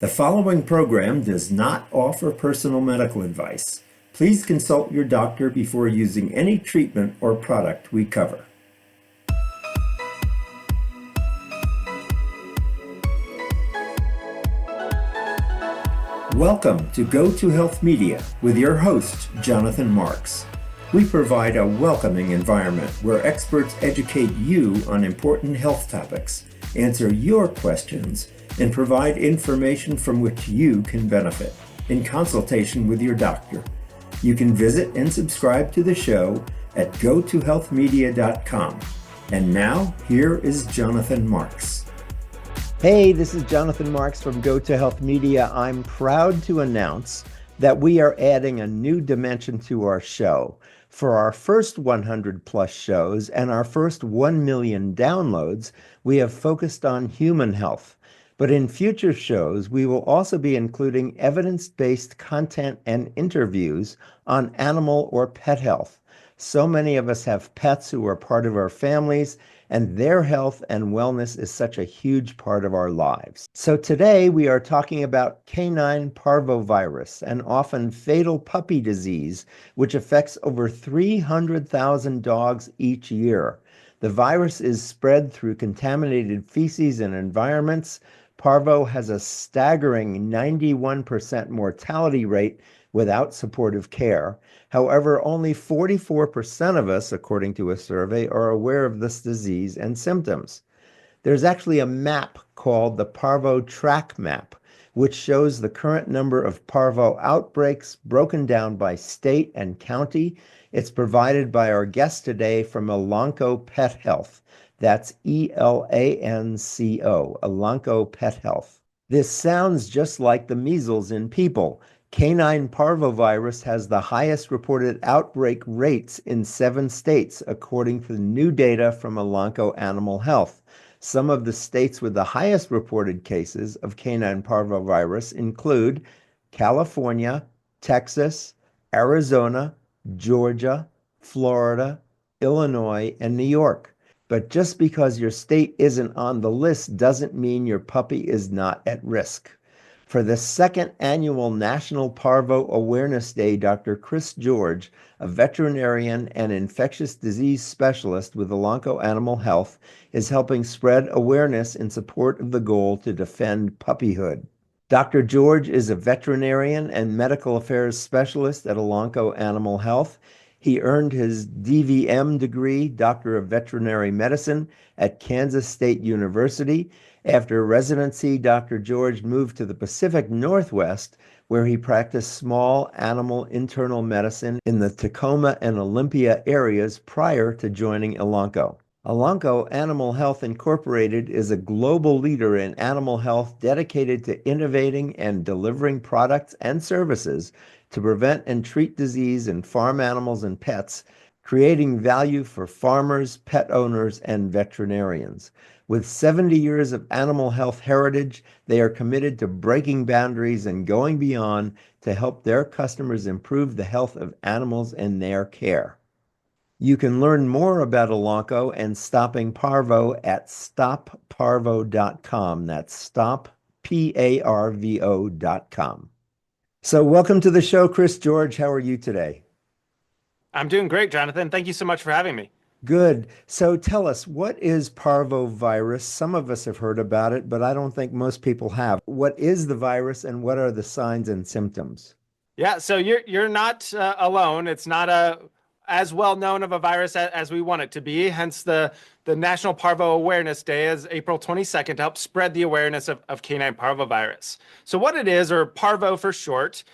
The following program does not offer personal medical advice. Please consult your doctor before using any treatment or product we cover. Welcome to GoToHealth Media with your host, Jonathan Marks. We provide a welcoming environment where experts educate you on important health topics, answer your questions, and provide information from which you can benefit in consultation with your doctor. You can visit and subscribe to the show at gotohealthmedia.com. And now, here is Jonathan Marks. Hey, this is Jonathan Marks from GoToHealth Media. I'm proud to announce that we are adding a new dimension to our show. For our first 100 plus shows and our first 1 million downloads, we have focused on human health. But in future shows, we will also be including evidence-based content and interviews on animal or pet health. So many of us have pets who are part of our families, and their health and wellness is such a huge part of our lives. So today we are talking about Canine Parvovirus, an often fatal puppy disease, which affects over 300,000 dogs each year. The virus is spread through contaminated feces and environments. Parvo has a staggering 91% mortality rate without supportive care. However, only 44% of us, according to a survey, are aware of this disease and symptoms. There's actually a map called the Parvo Track Map, which shows the current number of Parvo outbreaks broken down by state and county. It's provided by our guest today from Elanco Pet Health. That's Elanco, Elanco Pet Health. This sounds just like the measles in people. Canine parvovirus has the highest reported outbreak rates in 7 states, according to new data from Elanco Animal Health. Some of the states with the highest reported cases of canine parvovirus include California, Texas, Arizona, Georgia, Florida, Illinois, and New York. But just because your state isn't on the list doesn't mean your puppy is not at risk. For the second annual National Parvo Awareness Day, Dr. Chris George, a veterinarian and infectious disease specialist with Elanco Animal Health, is helping spread awareness in support of the goal to defend puppyhood. Dr. George is a veterinarian and medical affairs specialist at Elanco Animal Health. He earned his DVM degree, Doctor of Veterinary Medicine, at Kansas State University. After residency, Dr. George moved to the Pacific Northwest, where he practiced small animal internal medicine in the Tacoma and Olympia areas prior to joining Elanco. Elanco Animal Health Incorporated is a global leader in animal health dedicated to innovating and delivering products and services to prevent and treat disease in farm animals and pets, creating value for farmers, pet owners, and veterinarians. With 70 years of animal health heritage, they are committed to breaking boundaries and going beyond to help their customers improve the health of animals in their care. You can learn more about Elanco and stopping Parvo at stopparvo.com. That's stopparvo.com. So welcome to the show, Chris George. How are you today? I'm doing great, Jonathan. Thank you so much for having me. Good. So tell us, what is parvovirus? Some of us have heard about it, but I don't think most people have. What is the virus and what are the signs and symptoms? Yeah, so you're not alone. It's not as well known of a virus as we want it to be. Hence the National Parvo Awareness Day is April 22nd to help spread the awareness of canine parvovirus. So what it is, or parvo for short,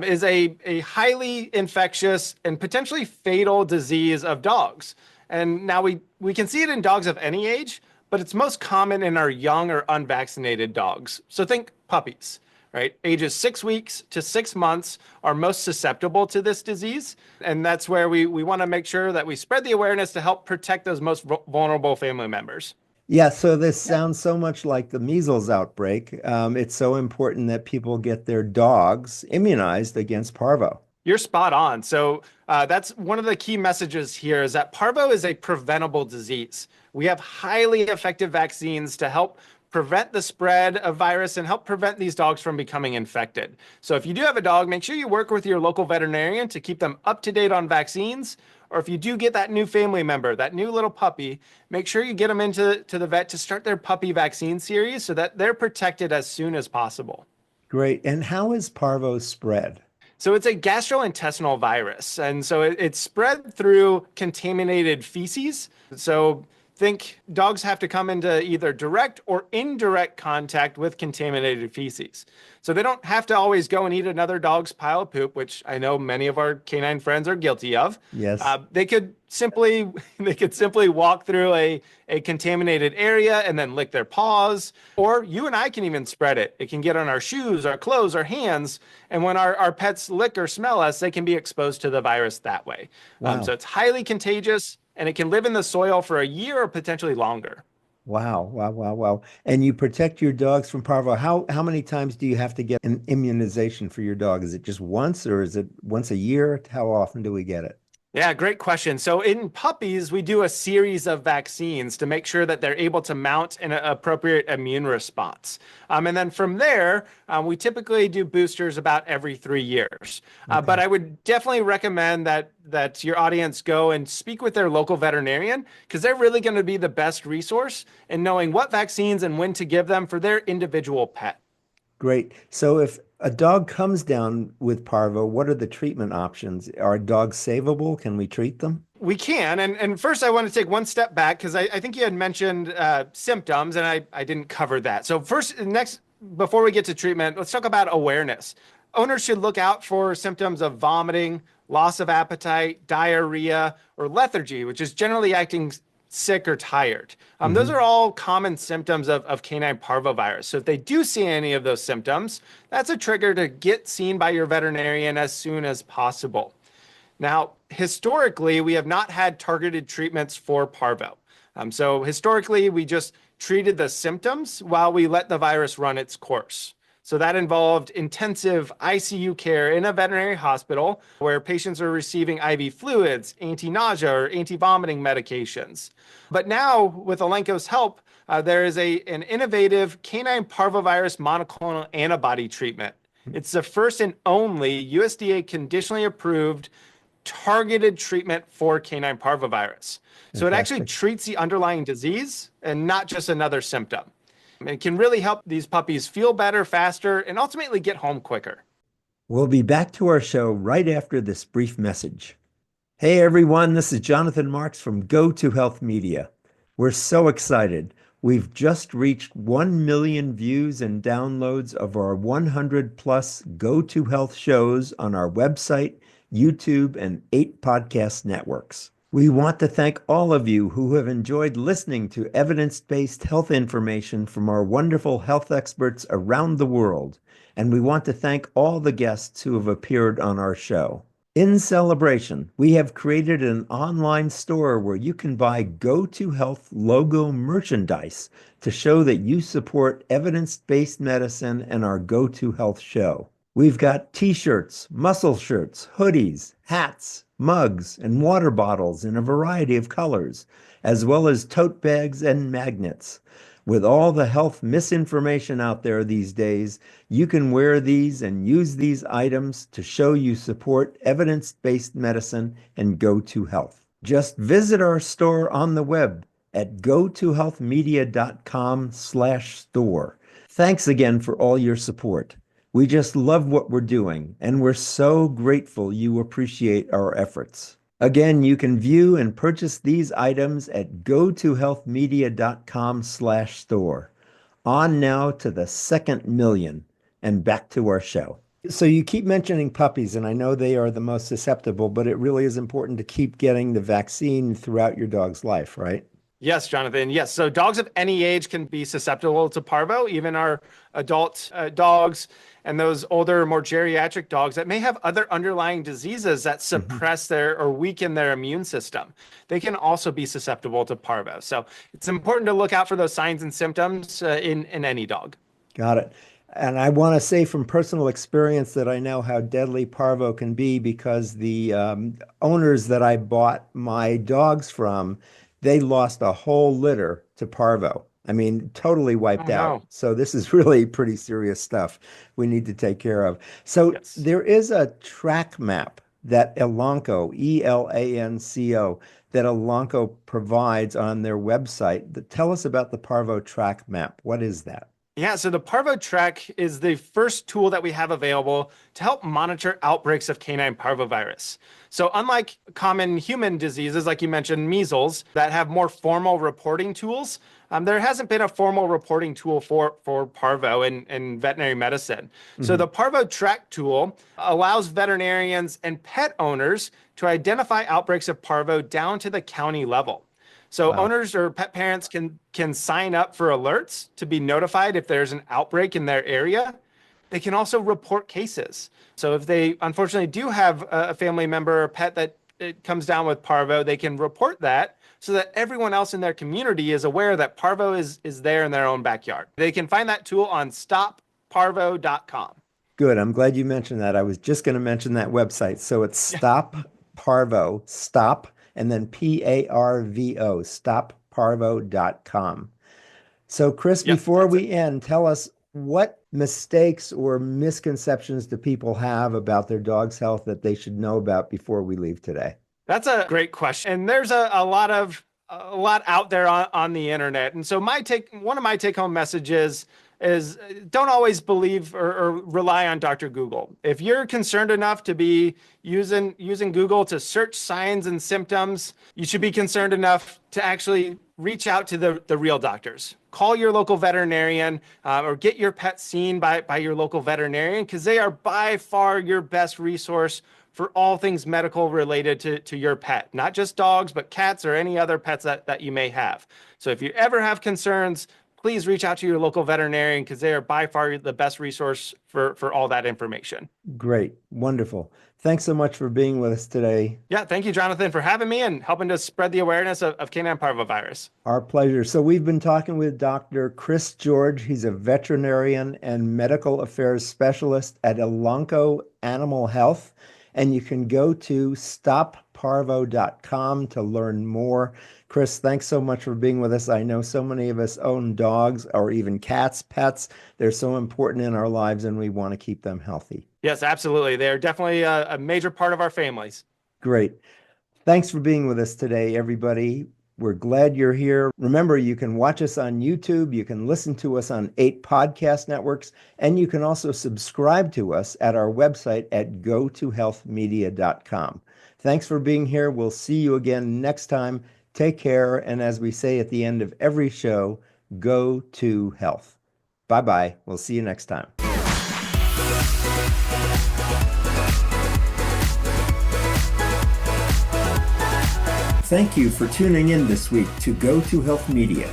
is a highly infectious and potentially fatal disease of dogs. And now we can see it in dogs of any age, but it's most common in our young or unvaccinated dogs. So think puppies, right? Ages 6 weeks to 6 months are most susceptible to this disease. And that's where we want to make sure that we spread the awareness to help protect those most vulnerable family members. Yeah, so this sounds so much like the measles outbreak. It's so important that people get their dogs immunized against parvo. You're spot on. So that's one of the key messages here is that parvo is a preventable disease. We have highly effective vaccines to help prevent the spread of virus and help prevent these dogs from becoming infected. So if you do have a dog, make sure you work with your local veterinarian to keep them up to date on vaccines. Or if you do get that new family member, that new little puppy, make sure you get them into the vet to start their puppy vaccine series so that they're protected as soon as possible. Great. And how is parvo spread? So it's a gastrointestinal virus. And so it's spread through contaminated feces. So think dogs have to come into either direct or indirect contact with contaminated feces. So they don't have to always go and eat another dog's pile of poop, which I know many of our canine friends are guilty of. Yes. They could simply walk through a contaminated area and then lick their paws. Or you and I can even spread it. It can get on our shoes, our clothes, our hands. And when our pets lick or smell us, they can be exposed to the virus that way. Wow. So it's highly contagious and it can live in the soil for a year or potentially longer. Wow. Wow. Wow. Wow. And you protect your dogs from parvo. How many times do you have to get an immunization for your dog? Is it just once or is it once a year? How often do we get it? Yeah, great question. So in puppies, we do a series of vaccines to make sure that they're able to mount an appropriate immune response. And then from there, we typically do boosters about every 3 years. But I would definitely recommend that your audience go and speak with their local veterinarian because they're really going to be the best resource in knowing what vaccines and when to give them for their individual pet. Great. So if a dog comes down with parvo, what are the treatment options? Are dogs savable? Can we treat them? We can. And first, I want to take one step back because I think you had mentioned symptoms and I didn't cover that. So, before we get to treatment, let's talk about awareness. Owners should look out for symptoms of vomiting, loss of appetite, diarrhea, or lethargy, which is generally acting sick or tired. Those are all common symptoms of canine parvovirus. So if they do see any of those symptoms, that's a trigger to get seen by your veterinarian as soon as possible. Now, historically, we have not had targeted treatments for parvo. So historically, we just treated the symptoms while we let the virus run its course. So that involved intensive ICU care in a veterinary hospital where patients are receiving IV fluids, anti-nausea or anti-vomiting medications. But now, with Elanco's help, there is an innovative canine parvovirus monoclonal antibody treatment. It's the first and only USDA conditionally approved targeted treatment for canine parvovirus. So it actually Fantastic. treats the underlying disease and not just another symptom. It can really help these puppies feel better faster and ultimately get home quicker. We'll be back to our show right after this brief message. Hey everyone, this is Jonathan Marks from GoToHealth Media. We're so excited. We've just reached 1 million views and downloads of our 100 plus GoToHealth shows on our website, YouTube, and 8 podcast networks. We want to thank all of you who have enjoyed listening to evidence-based health information from our wonderful health experts around the world, and we want to thank all the guests who have appeared on our show. In celebration, we have created an online store where you can buy GoToHealth logo merchandise to show that you support evidence-based medicine and our GoToHealth show. We've got t-shirts, muscle shirts, hoodies, hats, mugs, and water bottles in a variety of colors, as well as tote bags and magnets. With all the health misinformation out there these days, you can wear these and use these items to show you support evidence-based medicine and GoToHealth. Just visit our store on the web at gotohealthmedia.com/store. Thanks again for all your support. We just love what we're doing, and we're so grateful you appreciate our efforts. Again, you can view and purchase these items at gotohealthmedia.com/store. On now to the second million, and back to our show. So you keep mentioning puppies, and I know they are the most susceptible, but it really is important to keep getting the vaccine throughout your dog's life, right? Yes, Jonathan. Yes. So dogs of any age can be susceptible to parvo, even our adult dogs and those older, more geriatric dogs that may have other underlying diseases that suppress their or weaken their immune system. They can also be susceptible to parvo. So it's important to look out for those signs and symptoms in any dog. Got it. And I want to say from personal experience that I know how deadly parvo can be because the owners that I bought my dogs from, they lost a whole litter to parvo. I mean, totally Oh wiped out. no. So this is really pretty serious stuff we need to take care of. So Yes. there is a track map that Elanco, Elanco, that Elanco provides on their website. Tell us about the Parvo track map. What is that? Yeah, so the Parvo Track is the first tool that we have available to help monitor outbreaks of canine parvovirus. So, unlike common human diseases, like you mentioned, measles, that have more formal reporting tools, there hasn't been a formal reporting tool for parvo in veterinary medicine. So, Mhm. the Parvo Track tool allows veterinarians and pet owners to identify outbreaks of parvo down to the county level. So Wow. owners or pet parents can sign up for alerts to be notified if there's an outbreak in their area. They can also report cases. So if they unfortunately do have a family member or pet that it comes down with parvo, they can report that so that everyone else in their community is aware that parvo is there in their own backyard. They can find that tool on stopparvo.com. Good. I'm glad you mentioned that. I was just going to mention that website. So it's Yeah, Stop Parvo, stop, and then Parvo, stopparvo.com. So, Chris, yes, before that's it. we end, tell us what mistakes or misconceptions do people have about their dog's health that they should know about before we leave today? That's a great question. And there's a lot out there on the internet. And so one of my take home messages is don't always believe or rely on Dr. Google. If you're concerned enough to be using Google to search signs and symptoms, you should be concerned enough to actually reach out to the real doctors. Call your local veterinarian or get your pet seen by your local veterinarian because they are by far your best resource for all things medical related to your pet, not just dogs, but cats or any other pets that you may have. So if you ever have concerns, please reach out to your local veterinarian because they are by far the best resource for all that information. Great. Wonderful. Thanks so much for being with us today. Yeah, thank you, Jonathan, for having me and helping to spread the awareness of canine parvovirus. Our pleasure. So, we've been talking with Dr. Chris George. He's a veterinarian and medical affairs specialist at Elanco Animal Health. And you can go to stopparvo.com to learn more. Chris, thanks so much for being with us. I know so many of us own dogs or even cats, pets. They're so important in our lives, and we want to keep them healthy. Yes, absolutely. They're definitely a major part of our families. Great. Thanks for being with us today, everybody. We're glad you're here. Remember, you can watch us on YouTube, you can listen to us on 8 podcast networks, and you can also subscribe to us at our website at GoToHealthMedia.com. Thanks for being here. We'll see you again next time. Take care, and as we say at the end of every show, go to health. Bye bye. We'll see you next time. Thank you for tuning in this week to Go to Health Media.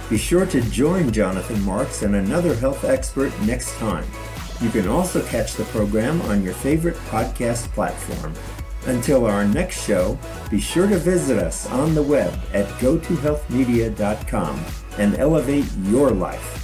Be sure to join Jonathan Marks and another health expert next time. You can also catch the program on your favorite podcast platform. Until our next show, be sure to visit us on the web at gotohealthmedia.com and elevate your life.